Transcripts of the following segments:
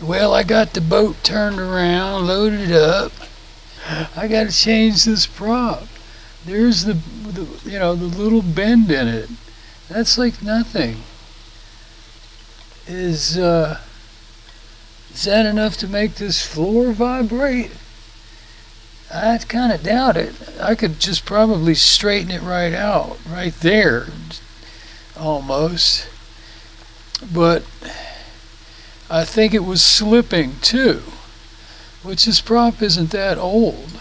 Well, I got the boat turned around, loaded up. I got to change this prop. There's the little bend in it. That's like nothing. Is that enough to make this floor vibrate? I kind of doubt it. I could just probably straighten it right out, right there, almost. But I think it was slipping too, which this prop isn't that old.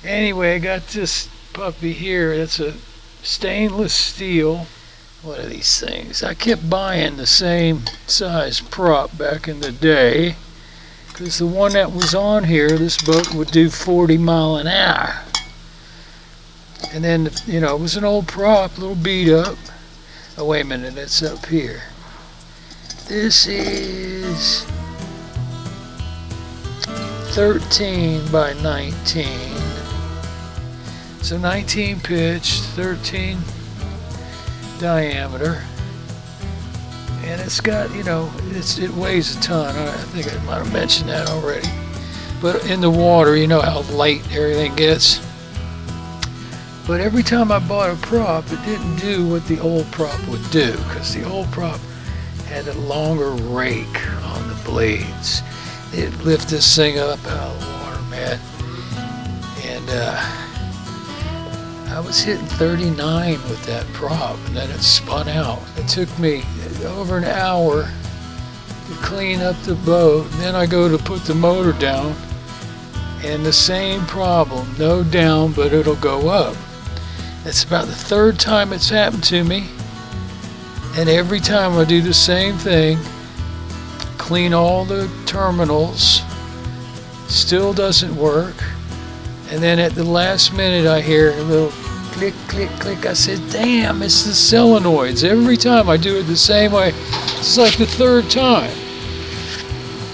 Anyway, I got this puppy here. It's a stainless steel. What are these things? I kept buying the same size prop back in the day, because the one that was on here, this boat would do 40 mile an hour. And then, it was an old prop, a little beat up. Oh, wait a minute, it's up here. This is 13 by 19. So 19 pitch, 13 diameter. And it's got, it weighs a ton. I think I might have mentioned that already. But in the water, you know how light everything gets. But every time I bought a prop, it didn't do what the old prop would do, because the old prop had a longer rake on the blades. It'd lift this thing up out of the water, man. And I was hitting 39 with that prop, and then it spun out. It took me over an hour to clean up the boat. And then I go to put the motor down, and the same problem, no down, but it'll go up. It's about the third time it's happened to me, and every time I do the same thing, clean all the terminals, still doesn't work. And then at the last minute I hear a little click, click, click. I said, damn, it's the solenoids. Every time I do it the same way. It's like the third time.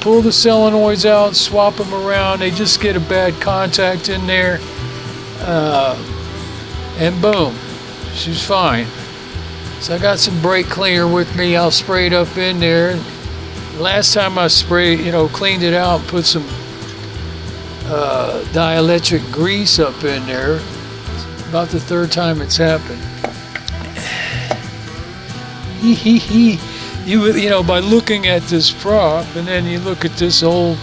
Pull the solenoids out, swap them around. They just get a bad contact in there. And boom, she's fine. So I got some brake cleaner with me. I'll spray it up in there. Last time I sprayed, cleaned it out, put some dielectric grease up in there. About the third time it's happened. By looking at this prop, and then you look at this old.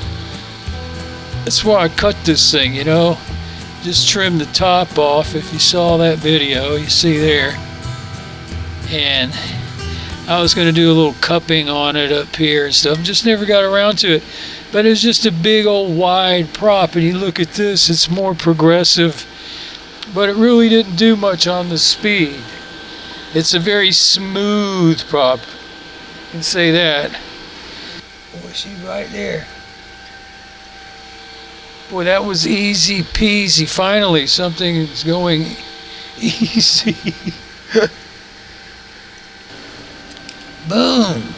That's why I cut this thing, Just trim the top off. If you saw that video, you see there. And I was going to do a little cupping on it up here and stuff. Just never got around to it. But it was just a big old wide prop. And you look at this, it's more progressive. But it really didn't do much on the speed. It's a very smooth prop. You can say that. Boy, she's right there. Boy, that was easy peasy. Finally, something is going easy. Boom.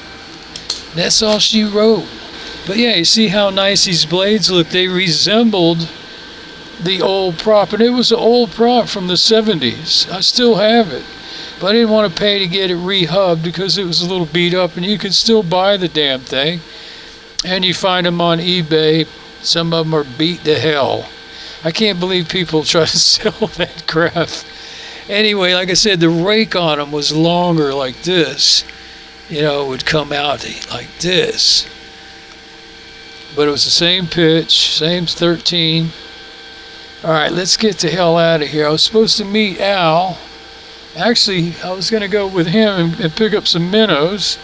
That's all she wrote. But yeah, you see how nice these blades look. They resembled the old prop. And it was an old prop from the 70s. I still have it. But I didn't want to pay to get it rehubbed because it was a little beat up. And you can still buy the damn thing. And you find them on eBay. Some of them are beat to hell. I can't believe people try to sell that crap. Anyway, like I said, the rake on them was longer like this. It would come out like this. But it was the same pitch, same 13. All right, let's get the hell out of here. I was supposed to meet Al. Actually, I was going to go with him and pick up some minnows,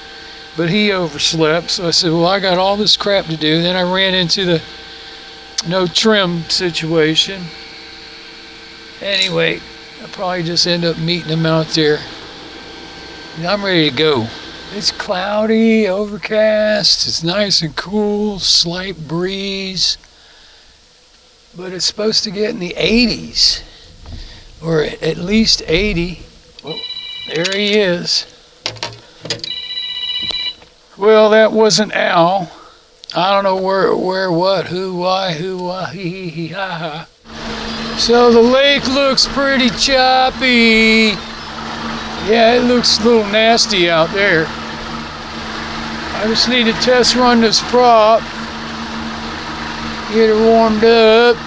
but he overslept. So I said, well, I got all this crap to do. Then I ran into the no trim situation. Anyway, I'll probably just end up meeting him out there. I'm ready to go. It's cloudy, overcast, it's nice and cool, slight breeze. But it's supposed to get in the 80s, or at least 80. Oh, there he is. Well, that wasn't Al. I don't know where, what, who, why, he, ha, ha. So the lake looks pretty choppy. Yeah, it looks a little nasty out there. I just need to test run this prop, get it warmed up.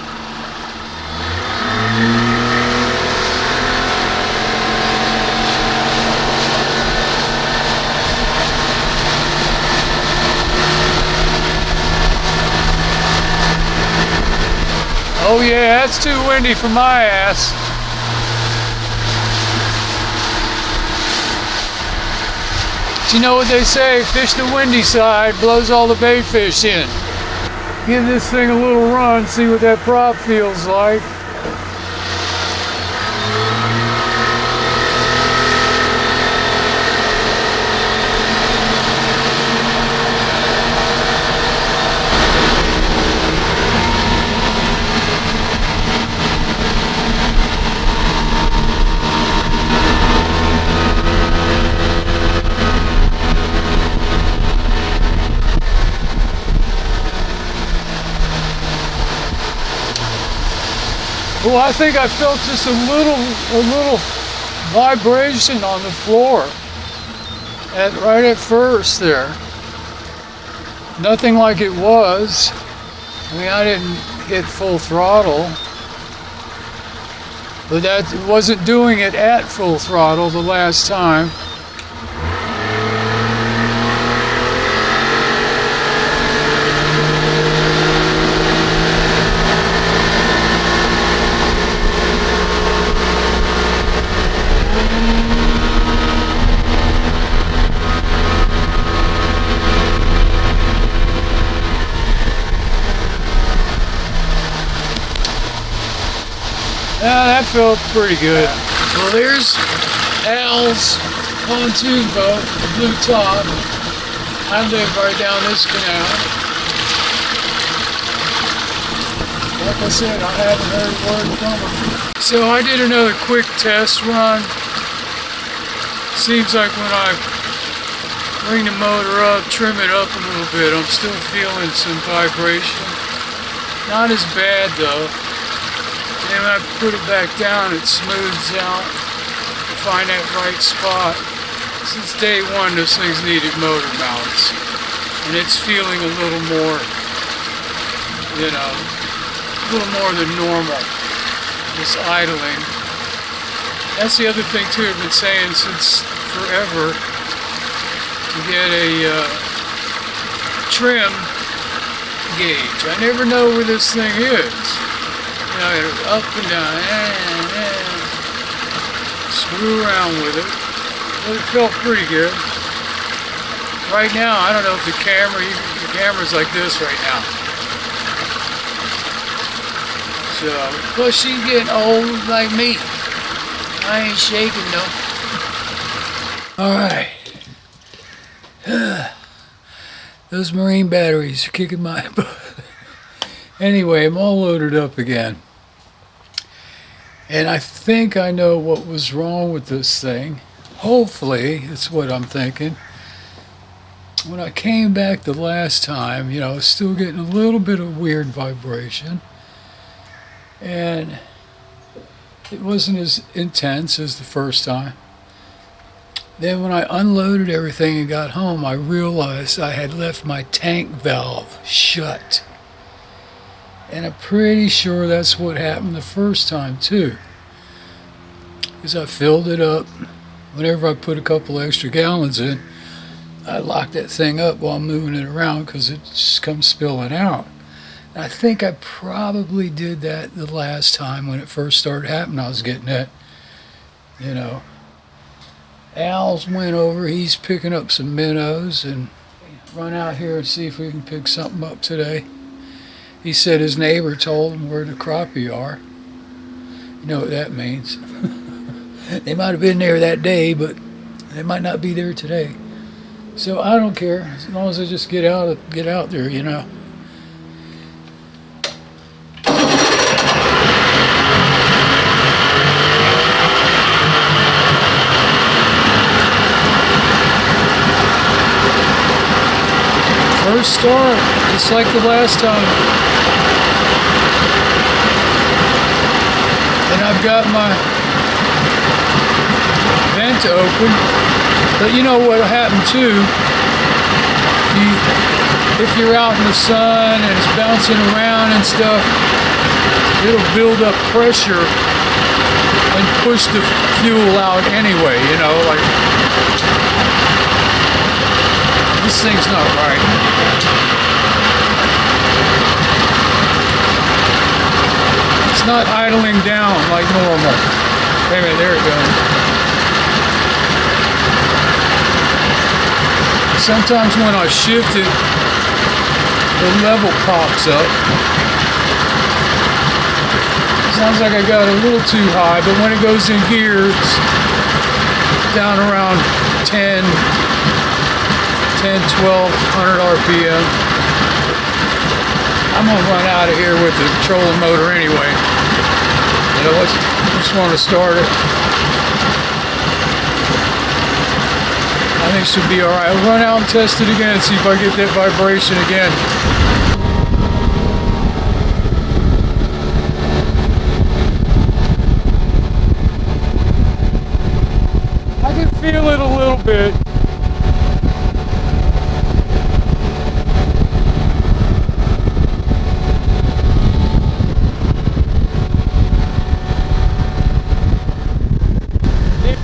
Oh yeah, that's too windy for my ass. But you know what they say, fish the windy side, blows all the bait fish in. Give this thing a little run, see what that prop feels like. Well, I think I felt just a little vibration on the floor right at first there. Nothing like it was. I mean, I didn't hit full throttle, but that wasn't doing it at full throttle the last time. Yeah, that felt pretty good. Well, there's Al's pontoon boat, the blue top. I live right down this canal. Like I said, I haven't heard a word from him. So I did another quick test run. Seems like when I bring the motor up, trim it up a little bit, I'm still feeling some vibration. Not as bad though. And when I put it back down, it smooths out to find that right spot. Since day one, this thing's needed motor mounts. And it's feeling a little more, you know, a little more than normal. Just idling. That's the other thing too, I've been saying since forever, to get a trim gauge. I never know where this thing is. Up and down, screw around with it, but it felt pretty good. Right now, I don't know if the camera's like this right now. So, plus she's getting old like me. I ain't shaking no. Alright. Those marine batteries are kicking my butt. Anyway, I'm all loaded up again. And I think I know what was wrong with this thing. Hopefully, it's what I'm thinking. When I came back the last time, you know, I was still getting a little bit of weird vibration. And it wasn't as intense as the first time. Then when I unloaded everything and got home, I realized I had left my tank valve shut. And I'm pretty sure that's what happened the first time too. Because I filled it up. Whenever I put a couple extra gallons in, I locked that thing up while I'm moving it around because it just comes spilling out. And I think I probably did that the last time when it first started happening. I was getting that, you know. Al's went over, he's picking up some minnows, and run out here and see if we can pick something up today. He said his neighbor told him where the crappie are. You know what that means. They might have been there that day, but they might not be there today. So I don't care, as long as I just get out there, you know. First start, just like the last time. And I've got my vent open. But you know what happened too? if you're out in the sun and it's bouncing around and stuff, it'll build up pressure and push the fuel out anyway, you know, like this thing's not right. It's not idling down like normal. Wait a minute, there it goes. Sometimes when I shift it, the level pops up. Sounds like I got a little too high, but when it goes in gear, it's down around 10, 1200 RPM. I'm gonna run out of here with the trolling motor anyway. You know, just want to start it. I think it should be alright. I'll run out and test it again and see if I get that vibration again. I can feel it a little bit.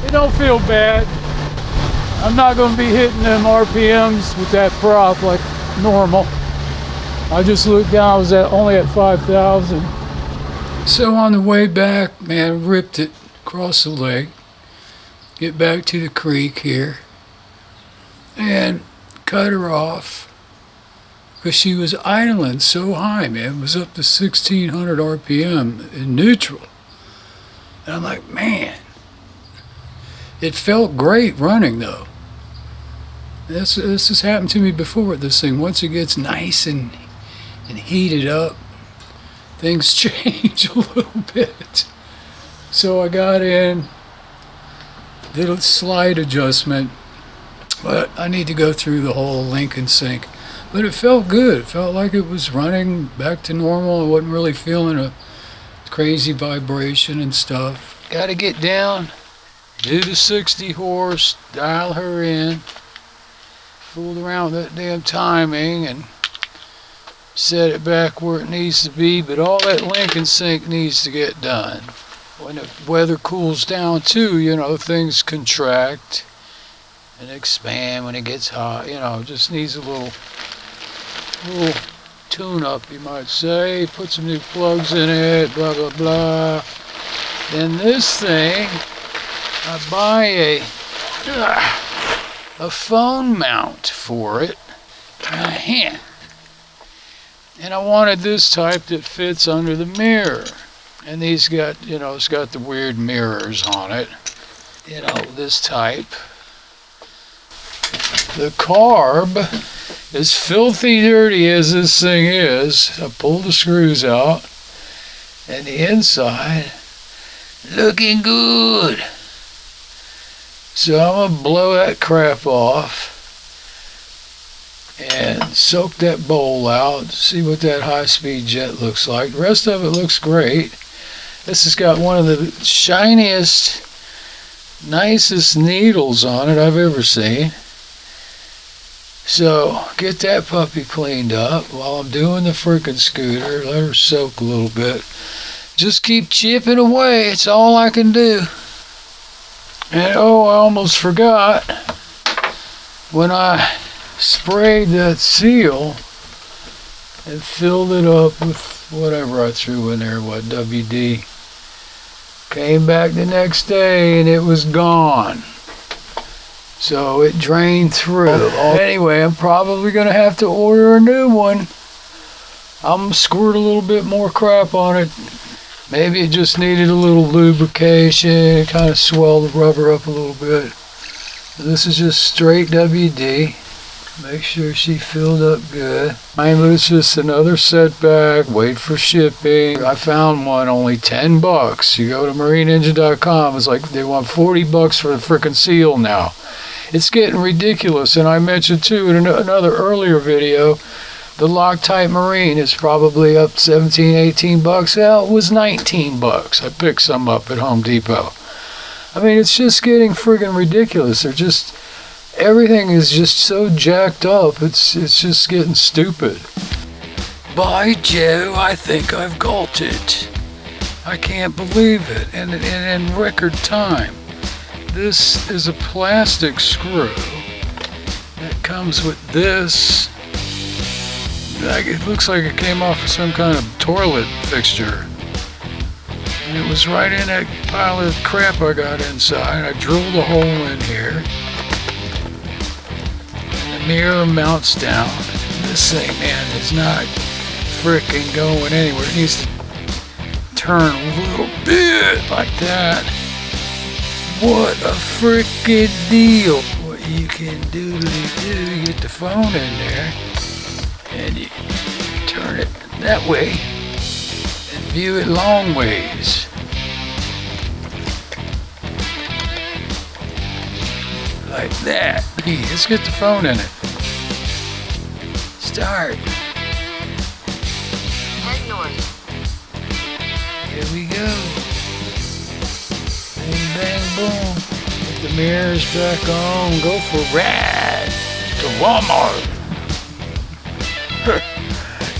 It don't feel bad. I'm not going to be hitting them RPMs with that prop like normal. I just looked down, I was only at 5,000. So on the way back, man, ripped it across the lake. Get back to the creek here. And cut her off. Because she was idling so high, man. It was up to 1,600 RPM in neutral. And I'm like, man. It felt great running though. This has happened to me before with this thing. Once it gets nice and heated up, things change a little bit. So I got in, did a slight adjustment, but I need to go through the whole link and sync. But it felt good. It felt like it was running back to normal. I wasn't really feeling a crazy vibration and stuff. Got to get down. Do the 60 horse, dial her in, fooled around with that damn timing and set it back where it needs to be, but all that link and sync needs to get done. When the weather cools down too, you know, things contract and expand when it gets hot, you know, just needs a little tune up, you might say. Put some new plugs in it, blah, blah, blah. Then this thing, I buy a phone mount for it, and I wanted this type that fits under the mirror. And these got, you know, it's got the weird mirrors on it, you know, this type. The carb, as filthy dirty as this thing is, I pulled the screws out, and the inside, looking good. So I'm going to blow that crap off and soak that bowl out, see what that high-speed jet looks like. The rest of it looks great. This has got one of the shiniest, nicest needles on it I've ever seen. So get that puppy cleaned up while I'm doing the frickin' scooter. Let her soak a little bit. Just keep chipping away. It's all I can do. And oh, I almost forgot, when I sprayed that seal and filled it up with whatever I threw in there, what, WD, came back the next day and it was gone. So it drained through. Anyway, I'm probably going to have to order a new one. I'm going to squirt a little bit more crap on it. Maybe it just needed a little lubrication, kind of swell the rubber up a little bit. This is just straight WD. Make sure she filled up good. It's just another setback, wait for shipping. I found one, only $10. You go to marineengine.com, it's like they want $40 for the frickin' seal now. It's getting ridiculous, and I mentioned too in another earlier video, the Loctite Marine is probably up $17, $18. Well, it was $19. I picked some up at Home Depot. I mean, it's just getting friggin' ridiculous. They're just everything is just so jacked up. It's just getting stupid. By Joe, I think I've got it. I can't believe it. And in record time. This is a plastic screw that comes with this. It looks like it came off of some kind of toilet fixture. And it was right in that pile of crap I got inside. I drilled a hole in here. And the mirror mounts down. This thing, man, is not frickin' going anywhere. It needs to turn a little bit like that. What a frickin' deal. What you can do, you get the phone in there and you turn it that way and view it long ways. Like that. Hey, let's get the phone in it. Start. Head north. Here we go. Bang, bang, boom. Put the mirrors back on. Go for a ride to Walmart.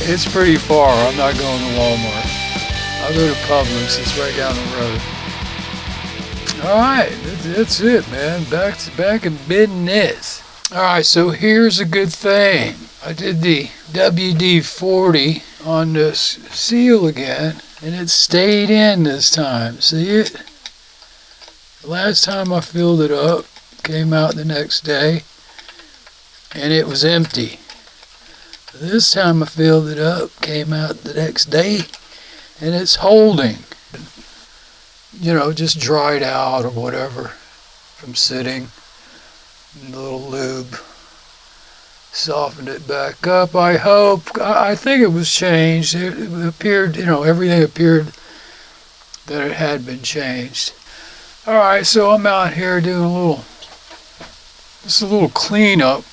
It's pretty far. I'm not going to Walmart. I'll go to Publix. It's right down the road. Alright, that's it, man. Back in business. Alright, so here's a good thing. I did the WD-40 on this seal again, and it stayed in this time. See it? The last time I filled it up, came out the next day, and it was empty. This time I filled it up, came out the next day, and it's holding. You know, just dried out or whatever from sitting. And a little lube. Softened it back up, I hope. I think it was changed. It appeared, you know, everything appeared that it had been changed. Alright, so I'm out here doing just a little cleanup.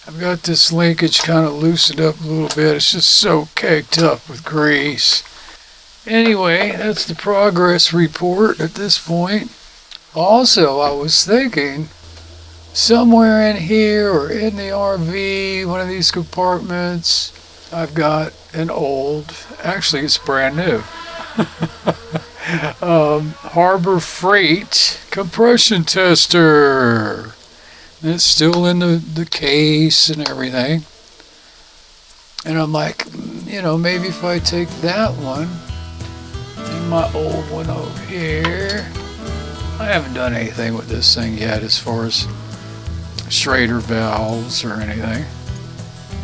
I've got this linkage kind of loosened up a little bit. It's just so caked up with grease. Anyway, that's the progress report at this point. Also, I was thinking, somewhere in here or in the RV, one of these compartments, I've got an old, actually it's brand new, Harbor Freight compression tester. It's still in the case and everything. And I'm like, you know, maybe if I take that one and my old one over here. I haven't done anything with this thing yet as far as Schrader valves or anything.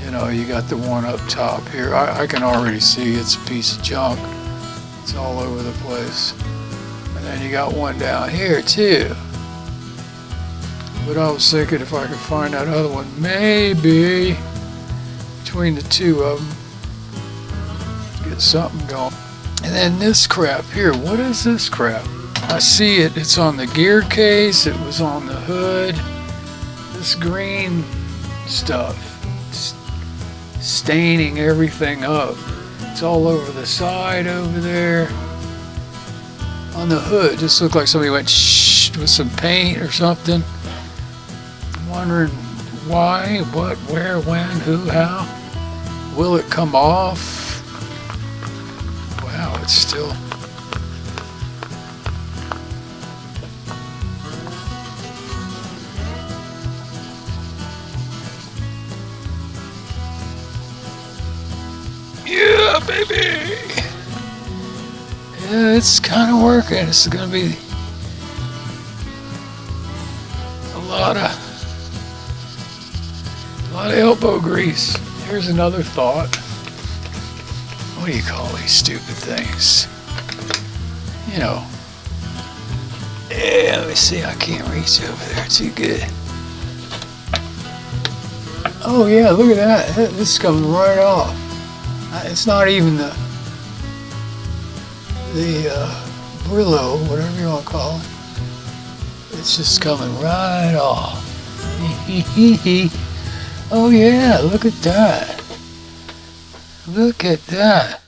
You know, you got the one up top here. I can already see it's a piece of junk. It's all over the place. And then you got one down here too. But I was thinking if I could find that other one, maybe between the two of them, get something going. And then this crap here, what is this crap? I see it, it's on the gear case, it was on the hood. This green stuff, staining everything up. It's all over the side over there. On the hood, just looked like somebody went shh with some paint or something. I'm wondering why, what, where, when, who, how. Will it come off? Wow, it's still... Yeah, baby! Yeah, it's kind of working. It's going to be a lot of elbow grease. Here's another thought. What do you call these stupid things? You know. Yeah, let me see. I can't reach over there too good. Oh yeah, look at that. This is coming right off. It's not even the Brillo, whatever you want to call it. It's just coming right off. Oh yeah, look at that. Look at that.